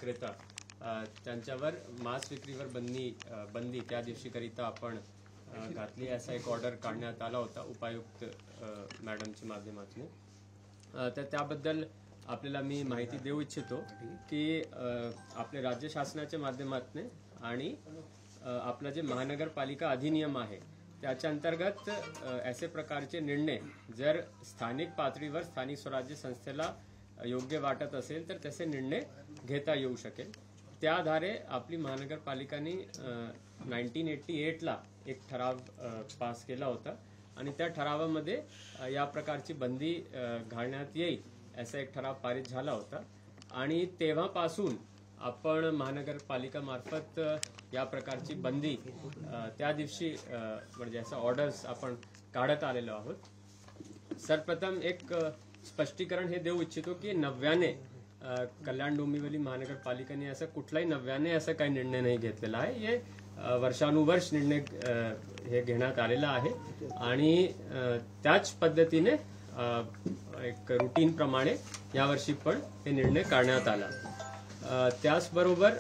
विक्रेता त्यांच्यावर मांस विक्रीवर बंदी त्या दिवशीकरिता आपण घातली, असा एक ऑर्डर काढण्यात आला होता उपायुक्त मॅडमच्या माध्यमातून. तर त्याबद्दल आपल्याला मी माहिती देऊ इच्छितो की आपल्या राज्य शासनाच्या माध्यमातून आणि आपला जे महानगरपालिका अधिनियम आहे त्याच्या अंतर्गत असे प्रकारचे निर्णय जर स्थानिक पातळीवर स्थानिक स्वराज्य संस्थेला योग्य वाटत असेल तर तसे निर्णय घेता येऊ शकेल. त्या आधारे आपली महानगरपालिकाने 1988 ला एक ठराव पास केला होता आणि त्या ठरावामध्ये या प्रकारची बंदी घालण्यात येईल असा एक ठराव पारित झाला होता आणि तेव्हापासून आपण महानगरपालिका मार्फत या प्रकारची बंदी त्या दिवशी म्हणजे असं ऑर्डर्स आपण काढत आलेलो आहोत. सर्वप्रथम एक स्पष्टीकरण हे देऊ इच्छितो की नव्याने कल्याण डोंबिवली महानगरपालिकेने असं कुठलाही नव्याने असा काही निर्णय नाही घेतलेला आहे. हे वर्षानुवर्ष निर्णय हे घेण्यात आलेला आहे आणि त्याच पद्धतीने एक रुटीन प्रमाणे यावर्षी पण हे निर्णय काढण्यात आला. त्याचबरोबर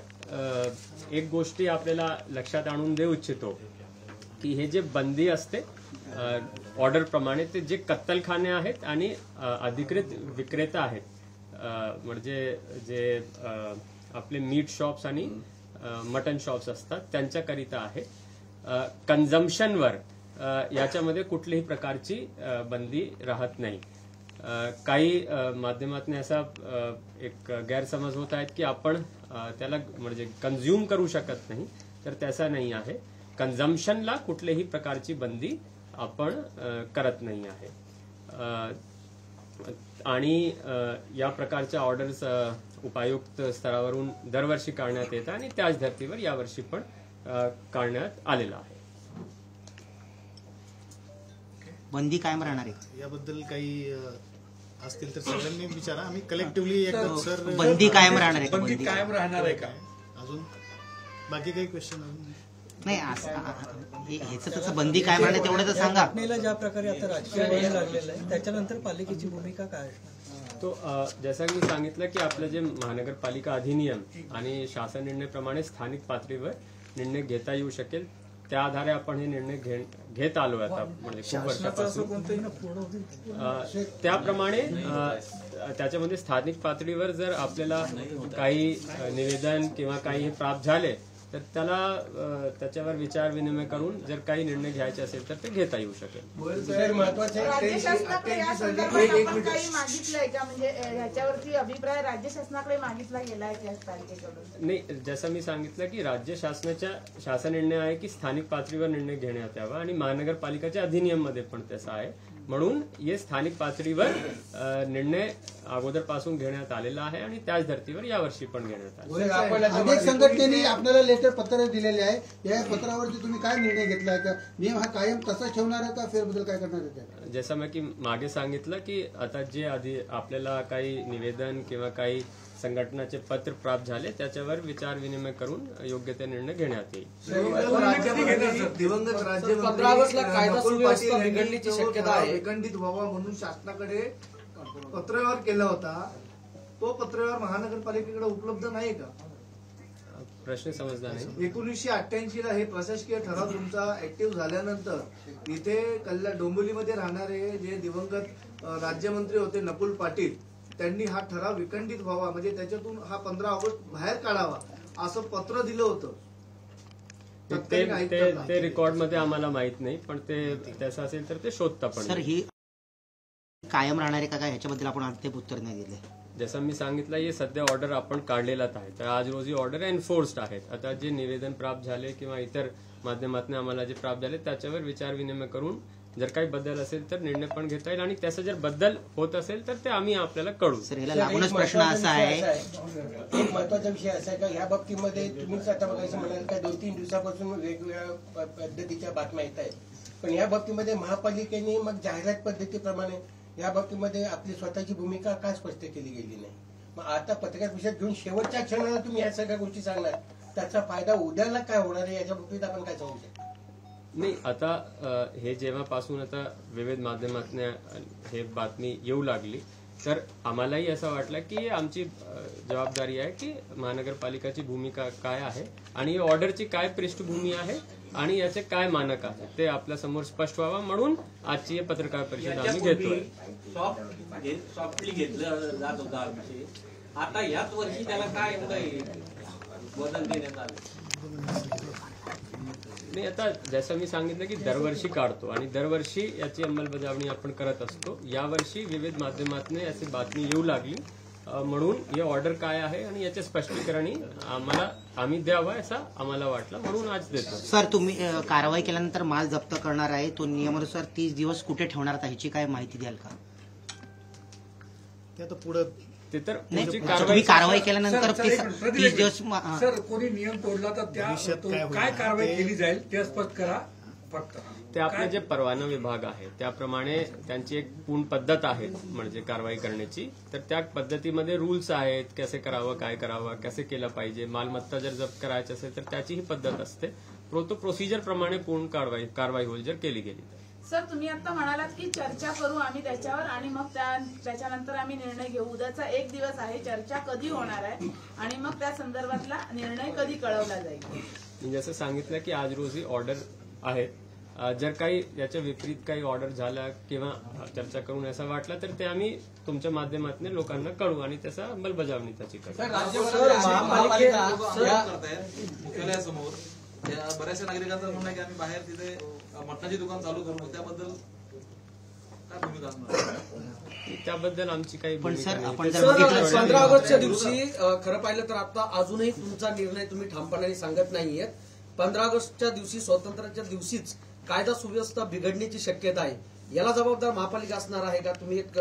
एक गोष्टी आपल्याला लक्षात आणून देऊ इच्छितो की हे जे बंदी असते ऑर्डर प्रमाणे ते जे कत्तलखाने आहेत आणि अधिकृत विक्रेता आहेत म्हणजे जे आपले मीट शॉप्स आणि मटन शॉप्स असतात त्यांच्याकरिता आहे. कन्झम्पशनवर याच्यामध्ये कुठल्याही प्रकारची बंदी राहत नाही. काही माध्यमातून असा एक गैरसमज होत आहेत की आपण त्याला म्हणजे कन्झ्युम करू शकत नाही, तर तसा नाही आहे. कन्झम्पशनला कुठल्याही प्रकारची बंदी आपण करत नाही आहे आणि या प्रकारच्या ऑर्डर्स उपायुक्त स्तरावरून दरवर्षी काढण्यात येतात आणि त्याच धर्तीवर यावर्षी पण काढण्यात आलेला आहे. बंदी कायम राहणार आहे याबद्दल काही असतील तर सगळ्यांनी विचारा. आम्ही कलेक्टिव्हली एकदम सर बंदी कायम राहणार आहे. बंदी कायम राहणार आहे का अजून बाकी काही क्वेश्चन नाही ह्याचं तसं बंदी कायम राहणार तेवढं तर सांगा. घटनेला ज्या प्रकारे आता राजकीय वळण लागलेलं आहे त्याच्यानंतर पालिकेची भूमिका काय असणार? तो जसं मी सांगितलं की आपलं जे महानगरपालिका अधिनियम आणि शासन निर्णयाप्रमाणे स्थानिक पातळीवर निर्णय घेता येऊ शकेल त्या आधारे आपण हे निर्णय घेत आलो आता म्हणजे खूप वर्षापासून. त्याप्रमाणे त्याच्यामध्ये स्थानिक पातळीवर जर आपल्याला काही निवेदन किंवा काही प्राप्त झाले तर त्याला त्याच्यावर विचार विनिमय करून जर काही निर्णय घ्यायचे असेल तर ते घेता येऊ शकेल. राज्य शासनाकडे या संदर्भात आपण काही मागितलंय का, म्हणजे ह्याच्यावरती अभिप्राय राज्य शासनाकडे मागितला गेला आहे त्याच तारखेकडून? नाही, जसं मी सांगितलं की राज्य शासनाच्या शासन निर्णय आहे की स्थानिक पातळीवर निर्णय घेण्यात यावा आणि महानगरपालिकेच्या अधिनियम मध्ये पण तसा आहे. म्हणून हे स्थानिक पातळीवर निर्णय अगोदरपासून घेण्यात आलेला आहे आणि त्याच धर्तीवर यावर्षी पण घेण्यात आले. अनेक संघटनेने आपल्याला लेटर पत्र दिलेले आहे. या पत्रावरती तुम्ही काय निर्णय घेतला आहे? नियम हा कायम तसा ठेवणार आहे का फेरबदल काय करणार आहे? जसं मी की मागे सांगितलं की आता जे आधी आपल्याला काही निवेदन किंवा काही संघटनाचे पत्र प्राप्त झाले त्याच्यावर विचार विनिमय करून योग्य ते निर्णय घेण्यात येईल. दिवंगत राज्यमंत्री कायदा सुव्यवस्था बिघडण्याची शक्यता आहे, विखंडित व्हावा म्हणून शासनाकडे पत्रव्यवहार केला होता. तो पत्रव्यवहार महानगरपालिकेकडे उपलब्ध नाही का? प्रश्न समजला नाही. 1988 ला हे प्रशासकीय ठराव तुमचा ऍक्टिव्ह झाल्यानंतर इथे कल्याण डोंबिवलीमध्ये राहणारे जे दिवंगत राज्यमंत्री होते नकुल पाटील त्यांनी हा ठराव विखंडित व्हावा म्हणजे त्याच्यातून हा 15 ऑगस्ट बाहेर काढावा असं पत्र दिलं होतं. ते रेकॉर्ड मध्ये आम्हाला माहित नाही, पण ते तसं असेल तर ते शोधता पण. सर ही कायम राहणार आहे का काय ह्याच्याबद्दल आपण अद्याप उत्तर नाही दिले. जसं मी सांगितलं हे सध्या ऑर्डर आपण काढलेलाच आहे, तर आज रोजी ऑर्डर एन्फोर्स्ड आहेत. आता जे निवेदन प्राप्त झाले किंवा इतर माध्यमातून आम्हाला जे प्राप्त झाले त्याच्यावर विचार विनिमय करून जर काही बदल असेल तर निर्णय पण घेता येईल आणि त्याचा जर बदल होत असेल तर ते आम्ही आपल्याला कळू. सर याला लागूनच प्रश्न असा आहे, एक महत्वाचा विषय असा आहे का ह्या बाबतीमध्ये तुम्हीच आता बघायचं म्हणाल का 2-3 दिवसापासून वेगवेगळ्या पद्धतीच्या बातम्या येत आहेत, पण या बाबतीमध्ये महापालिकेने मग जाहिरात पद्धतीप्रमाणे या बाबतीमध्ये आपली स्वतःची भूमिका का स्पष्ट केली गेली नाही? मग आता पत्रकार परिषद घेऊन शेवटच्या क्षणाला तुम्ही या सगळ्या गोष्टी सांगणार, त्याचा फायदा उद्याला काय होणार आहे याच्या बाबतीत आपण काय सांगू शकतो? नाही, आता हे जेव्हापासून आता विविध माध्यमातून हे बातमी येऊ लागली तर आम्हालाही असं वाटलं की आमची जबाबदारी आहे की महानगरपालिकाची भूमिका काय आहे आणि ऑर्डरची काय पृष्ठभूमी आहे आणि याचे काय मानक आहे ते आपल्या समोर स्पष्ट व्हावं, म्हणून आजची पत्रकार परिषद आम्ही घेतोय. सॉफ्टली घेतलं जात होता हा विषय, आता याच वर्षी त्याला काय बदल देण्यात आले? नाही, आता जसं मी सांगितलं की दरवर्षी काढतो आणि दरवर्षी याची अंमलबजावणी आपण करत असतो. यावर्षी विविध माध्यमातून याची बातमी येऊ लागली, म्हणून हे ऑर्डर काय आहे आणि याचे स्पष्टीकरण आम्ही द्यावं असं आम्हाला वाटलं, म्हणून आज देतो. सर, तुम्ही कारवाई केल्यानंतर माल जप्त करणार आहे तो नियमानुसार 30 दिवस कुठे ठेवणार आहात ह्याची काय माहिती द्याल का? ते आता पुढे ते तर नाही, पुढची तुम्ही कारवाई केल्यानंतर सर, ते एक मिनिट, 30 दिवस सर कोणी नियम तोडला तर त्या भविष्यात तो काय होईल? काय कारवाई केली जाईल ते स्पष्ट करा फक्त. ते आपले जे परवाना विभाग आहे त्याप्रमाणे त्यांची एक पूर्ण पद्धत आहे म्हणजे कारवाई करण्याची. तर त्या पद्धतीमध्ये रूल्स आहेत, कसे करावं, काय करावं, कसे केलं पाहिजे. मालमत्ता जर जप्त करायची असेल तर त्याची ही पद्धत असते. प्रोसिजर प्रमाणे पूर्ण कारवाई होईल जर केली गेली. सर, तुम्ही आता म्हणालात की चर्चा करू आम्ही त्याच्यावर आणि मग त्याच्यानंतर आम्ही निर्णय घेऊ. उद्याचा एक दिवस आहे, चर्चा कधी होणार आहे आणि मग त्या संदर्भातला निर्णय कधी कळवला जाईल? मी जसं सांगितलं की आज रोजी ऑर्डर आहेत. जर काही याच्या विपरीत काही ऑर्डर झाला किंवा चर्चा करून असं वाटलं तर ते आम्ही तुमच्या माध्यमातून लोकांना कळू आणि त्याचा अंमलबजावणी त्याची करू. मुख्यालयासमोर बऱ्याचशा नागरिकांचं म्हणणं आहे की आम्ही बाहेर तिथे मटणाची दुकान चालू करू, त्याबद्दल काय भूमिका असणार? त्याबद्दल आमची काही पण सर, भूमिका आपण नाही. जर ते- बघितलं- 15 ऑगस्टच्या दिवशी खरं पाहिलं तर आता अजूनही तुमचा निर्णय तुम्ही ठामपणाने सांगत नाहीये. 15 ऑगस्टच्या दिवशी, स्वातंत्र्याच्या दिवशीच कायदा सुव्यवस्था बिघडण्याची शक्यता आहे. याला जबाबदार महापालिका असणार आहे का? तुम्ही एक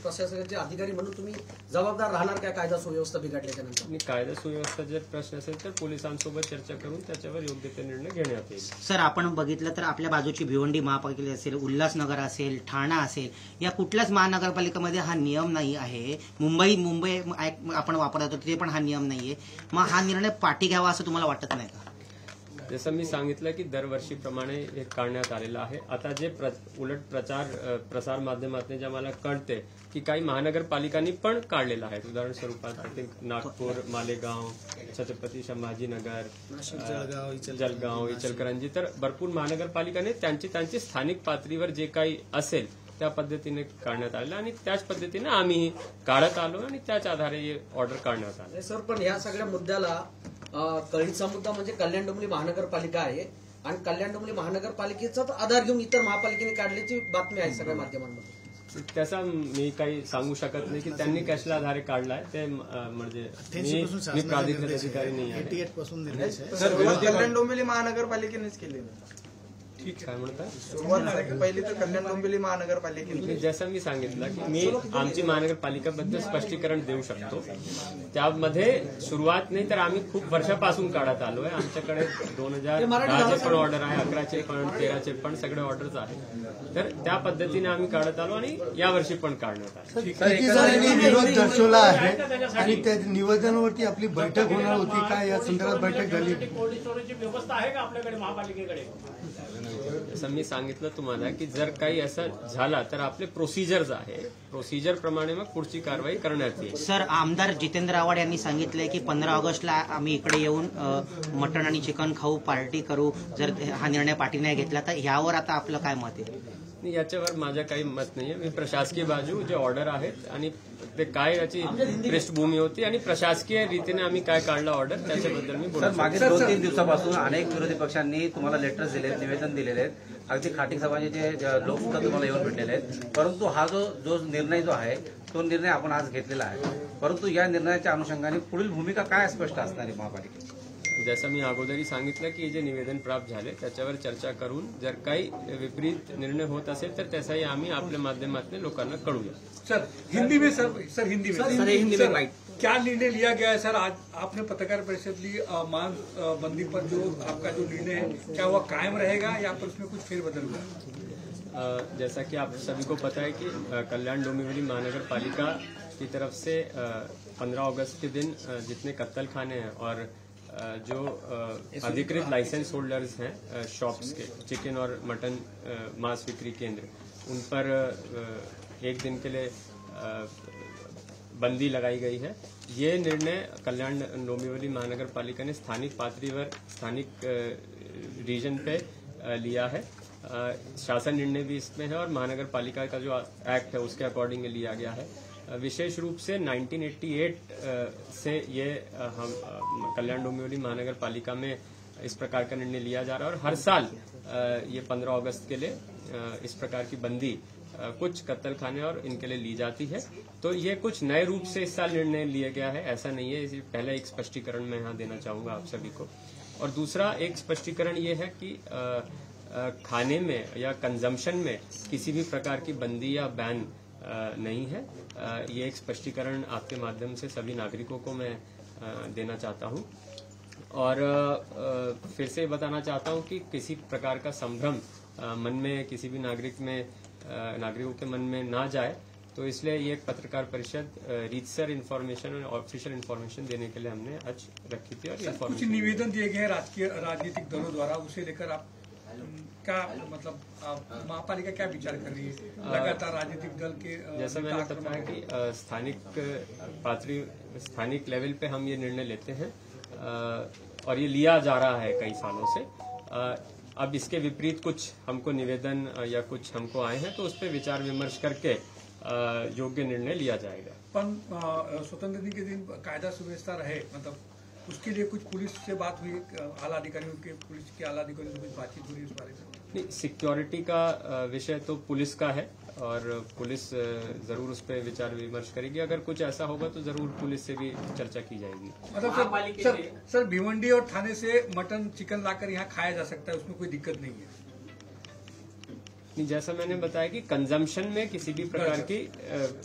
प्रशासनाचे अधिकारी म्हणून तुम्ही जबाबदार राहणार का कायदा सुव्यवस्था बिघडल्याच्या नंतर? आणि कायदा सुव्यवस्था जर प्रश्न असेल तर पोलिसांसोबत चर्चा करून त्याच्यावर योग्य ते निर्णय घेण्यात येईल. सर, आपण बघितलं तर आपल्या बाजूची भिवंडी महापालिका असेल, उल्हासनगर असेल, ठाणा असेल, या कुठल्याच महानगरपालिकेमध्ये हा नियम नाही आहे. मुंबई आपण वापरत होतो तिथे पण हा नियम नाहीये. मग हा निर्णय पाठी घ्यावा असं तुम्हाला वाटत नाही का? जसं मी सांगितलं की दरवर्षीप्रमाणे हे काढण्यात आलेलं आहे. आता जे उलट प्रसार माध्यमातून जे आम्हाला कळते की काही महानगरपालिकांनी पण काढलेलं आहे. उदाहरण स्वरूपात नागपूर, मालेगाव, छत्रपती संभाजीनगर, जळगाव, इचलकरंजी, तर भरपूर महानगरपालिकांनी त्यांची स्थानिक पातळीवर जे काही असेल त्या पद्धतीने काढण्यात आलेलं आणि त्याच पद्धतीने आम्ही काढत आलो आणि त्याच आधारे हे ऑर्डर काढण्यात आले. सर, पण या सगळ्या मुद्द्याला कळीचा मुद्दा म्हणजे कल्याण डोंबिवली महानगरपालिका आहे आणि कल्याण डोंबिवली महानगरपालिकेचाच आधार घेऊन इतर महापालिकेने काढल्याची बातमी आहे सगळ्या माध्यमांमध्ये. त्याचा मी काही सांगू शकत नाही की त्यांनी कशा आधारे काढलाय ते, म्हणजे मी प्राधिकृत अधिकारी नाही आहे. 88 पासून निर्णय आहे. सुरुवात कल्याण डोंबिवली महानगरपालिकेनेच केली. ठीक, काय म्हणतात? सुरुवात पहिली तर कल्याण डोंबिवली महानगरपालिकेने. जसं मी सांगितलं की मी आमची महानगरपालिकाबद्दल स्पष्टीकरण देऊ शकतो. त्यामध्ये सुरुवात नाही तर आम्ही खूप वर्षापासून काढत आलोय. आमच्याकडे 2010चे पण ऑर्डर आहे, 11चे पण, 13चे पण सगळे ऑर्डर्स आहेत. तर त्या पद्धतीने आम्ही काढत आलो आणि यावर्षी पण काढण्यात आलो. किती जणांनी विरोध दर्शवला आहे आणि त्या निवेदनावरती आपली बैठक होणार होती का? या संदर्भात बैठक झाली? व्यवस्था आहे का आपल्याकडे महापालिकेकडे? जसं मी सांगितलं तुम्हाला की जर काही असं झाला तर आपले प्रोसिजर्स आहे, प्रोसिजर प्रमाणे मग पुढची कारवाई करण्यात येईल. सर, आमदार जितेंद्र आव्हाड यांनी सांगितलंय की 15 ऑगस्टला आम्ही इकडे येऊन मटण आणि चिकन खाऊ, पार्टी करू जर हा निर्णय पाठी नाही घेतला तर. यावर आता आपलं काय मत आहे? याच्यावर माझं काही मत नाहीये. मी प्रशासकीय बाजू जे ऑर्डर आहेत आणि ते काय याची पृष्ठभूमी होती आणि प्रशासकीय रीतीने आम्ही काय काढलं ऑर्डर त्याच्याबद्दल मी बोलतो. मागील 2-3 दिवसापासून अनेक विरोधी पक्षांनी तुम्हाला लेटर्स दिले, निवेदन दिलेले आहेत. अगदी खाटी समाजाचे लोक सुद्धा तुम्हाला येऊन भेटलेले आहेत. परंतु हा जो निर्णय जो आहे तो निर्णय आपण आज घेतलेला आहे. परंतु या निर्णयाच्या अनुषंगाने पुढील भूमिका काय स्पष्ट असणार आहे महापालिकेची? जसं मी अगोदरही सांगितलं की जे निवेदन प्राप्त झाले त्याच्यावर चर्चा करून जर काही विपरीत निर्णय होत असेल तर त्याचाही आम्ही आपल्या माध्यमातून लोकांना कळूया. सर, हिंदी में हिंदी में क्या निर्णय लिया गया है सर? आज आपने पत्रकार परिषद ली, मांग बंदी पर जो आपका जो निर्णय है क्या वह कायम रहेगा या पर उसमें कुछ फेरबदल हुआ? जैसा कि आप सभी को पता है कि कल्याण डोंबिवली महानगर पालिका की तरफ से 15 अगस्त के दिन जितने कत्तल खाने हैं और जो अधिकृत लाइसेंस होल्डर्स हैं शॉप्स के, चिकन और मटन मांस बिक्री केंद्र, उन पर एक दिन के लिए बंदी लगाई गई है, ये निर्णय कल्याण डोंबिवली महानगर पालिका ने स्थानिक पातळीवर स्थानिक रीजन पे लिया है। शासन निर्णय भी इसमें है और महानगर पालिका का जो एक्ट है उसके अकॉर्डिंग लिया गया है। विशेष रूप से 1988 से ये हम कल्याण डोंबिवली महानगर पालिका में इस प्रकार का निर्णय लिया जा रहा है और हर साल ये 15 अगस्त के लिए इस प्रकार की बंदी कुछ कत्ल खाने और इनके लिए ली जाती है। तो ये कुछ नए रूप से इस साल निर्णय लिया गया है, ऐसा नहीं है। इसी पहले एक स्पष्टीकरण मैं यहाँ देना चाहूंगा आप सभी को। और दूसरा एक स्पष्टीकरण ये है कि खाने में या कंजम्पशन में किसी भी प्रकार की बंदी या बैन नहीं है। ये एक स्पष्टीकरण आपके माध्यम से सभी नागरिकों को मैं देना चाहता हूँ। और फिर से बताना चाहता हूँ कि किसी प्रकार का संभ्रम मन में किसी भी नागरिकों के मन में ना जाए, तो इसलिए ये एक पत्रकार परिषद रीतसर इन्फॉर्मेशन और ऑफिशियल इन्फॉर्मेशन देने के लिए हमने आज रखी थी। और कुछ निवेदन दिए गए राजनीतिक दलों द्वारा, उसे लेकर आप क्या मतलब महापालिका क्या विचार कर रही है? लगातार राजनीतिक दल के जैसा मैंने बताया कि स्थानिक लेवल पे हम ये निर्णय लेते हैं और ये लिया जा रहा है कई सालों से। अब इसके विपरीत कुछ हमको निवेदन या कुछ हमको आए हैं तो उस पर विचार विमर्श करके योग्य निर्णय लिया जाएगा। पण स्वतंत्र दिन के दिन कायदा सुव्यवस्था रहे, मतलब उसके लिए कुछ पुलिस से बात हुई, आला अधिकारियों के पुलिस के आला अधिकारियों से कुछ बातचीत हुई इस बारे में? नहीं, सिक्योरिटी का विषय तो पुलिस का है और पुलिस जरूर उस पर विचार विमर्श करेगी। अगर कुछ ऐसा होगा तो जरूर पुलिस से भी चर्चा की जाएगी। मतलब सर भिवंडी और थाने से मटन चिकन लाकर यहाँ खाया जा सकता है, उसमें कोई दिक्कत नहीं है? नहीं, जैसा मैंने बताया कि कंजम्पशन में किसी भी प्रकार की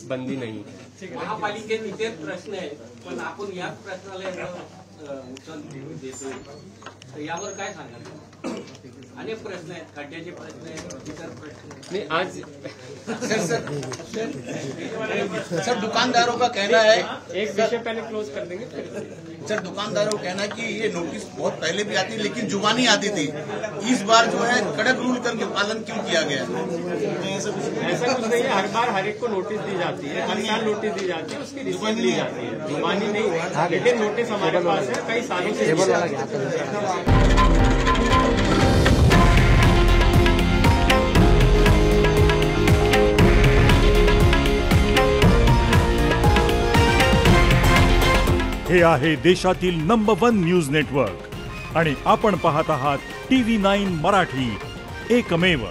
बंदी नहीं है। महापालिकेत इतर प्रश्न आहे, पण आपण याच प्रश्नाला उत्तर देतोय, तर यावर काय सांगाल? अनेक प्रश्न आहेत, खड्ड्याचे प्रश्न आहेत, इतर प्रश्न नहीं आज सर दुकानदारों का कहना है, एक विषय पहले क्लोज कर देंगे सर दुकानदारों का कहना है कि ये नोटिस बहुत पहले भी आती लेकिन जुबानी आती थी, इस बार जो है कड़क रूल करके पालन क्यों किया गया? ऐसा कुछ नहीं है, हर बार हर एक को नोटिस दी जाती है, हर साल नोटिस दी जाती है, उसकी रिसीव ली जाती है, जुबानी नहीं, लेकिन नोटिस हमारे पास है कई सालों से। हे आहे देशातील नंबर 1 न्यूज नेटवर्क आणि आपण पाहत आहात TV9 मराठी, एकमेव।